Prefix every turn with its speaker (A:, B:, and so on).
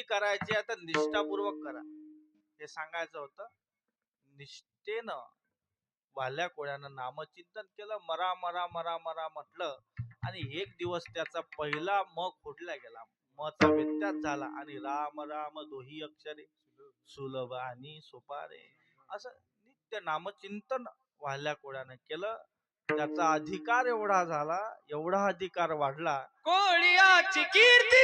A: करायची आता निष्ठापूर्वक करा हे सांगायचं होतं. निष्ठेनं वाल्या कोळ्यानं नामचिंतन केलं, मरा मरा मरा मरा म्हटलं आणि एक दिवस त्याचा पहिला म खोडला गेला, मचा व्यत्यास झाला आणि राम राम दोही अक्षरे सुलभ आणि सोपारे असं नित्य नामचिंतन वाल्या कोळ्यानं केलं. त्याचा अधिकार एवढा झाला, एवढा अधिकार वाढला,
B: कोळियाची कीर्ती